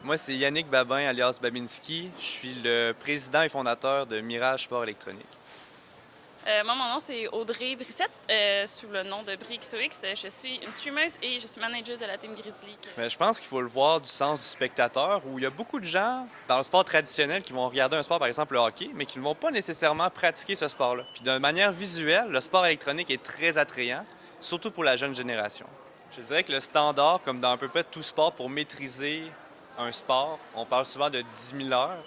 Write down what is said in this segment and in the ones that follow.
Moi, c'est Yannick Babin, alias Babinski. Je suis le président et fondateur de Mirage Sport électronique. Moi, mon nom, c'est Audrey Brissette, sous le nom de BriXOX. Je suis une streameuse et je suis manager de la Team Grizzly. Mais je pense qu'il faut le voir du sens du spectateur, où il y a beaucoup de gens dans le sport traditionnel qui vont regarder un sport, par exemple le hockey, mais qui ne vont pas nécessairement pratiquer ce sport-là. Puis d'une manière visuelle, le sport électronique est très attrayant, surtout pour la jeune génération. Je dirais que le standard, comme dans à peu près tout sport, pour maîtriser un sport, on parle souvent de 10 000 heures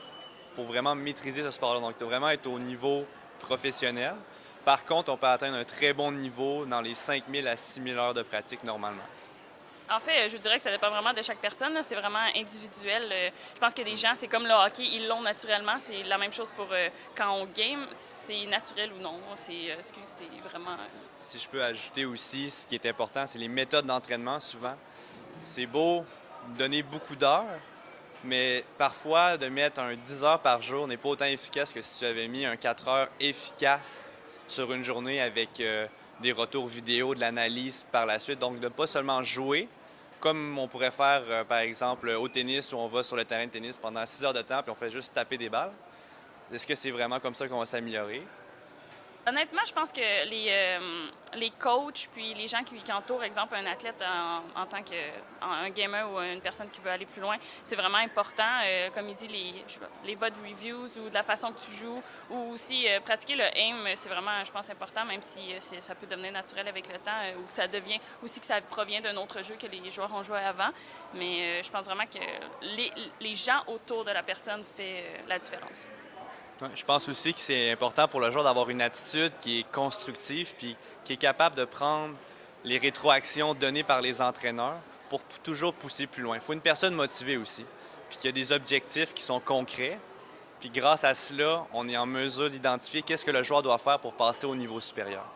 pour vraiment maîtriser ce sport-là. Donc, il faut vraiment être au niveau professionnel. Par contre, on peut atteindre un très bon niveau dans les 5 000 à 6 000 heures de pratique normalement. En fait, je dirais que ça dépend vraiment de chaque personne, là. C'est vraiment individuel. Je pense que des gens, c'est comme le hockey, ils l'ont naturellement. C'est la même chose pour quand on game, c'est naturel ou non. C'est vraiment. Si je peux ajouter aussi, ce qui est important, c'est les méthodes d'entraînement souvent. C'est beau donner beaucoup d'heures, mais parfois, de mettre un 10 heures par jour n'est pas autant efficace que si tu avais mis un 4 heures efficace sur une journée avec des retours vidéo, de l'analyse par la suite. Donc, de pas seulement jouer, comme on pourrait faire, par exemple, au tennis, où on va sur le terrain de tennis pendant 6 heures de temps, puis on fait juste taper des balles. Est-ce que c'est vraiment comme ça qu'on va s'améliorer? Honnêtement, je pense que les coachs puis les gens qui entourent, exemple, un athlète en tant qu'un gamer ou une personne qui veut aller plus loin, c'est vraiment important. Comme il dit, les votes reviews ou de la façon que tu joues, ou aussi pratiquer le aim, c'est vraiment, je pense, important, même si ça peut devenir naturel avec le temps, ou que ça devient aussi que ça provient d'un autre jeu que les joueurs ont joué avant. Mais je pense vraiment que les gens autour de la personne font la différence. Ouais, je pense aussi que c'est important pour le joueur d'avoir une attitude qui est constructive puis qui est capable de prendre les rétroactions données par les entraîneurs pour toujours pousser plus loin. Il faut une personne motivée aussi, puis qui a des objectifs qui sont concrets. Puis grâce à cela, on est en mesure d'identifier qu'est-ce que le joueur doit faire pour passer au niveau supérieur.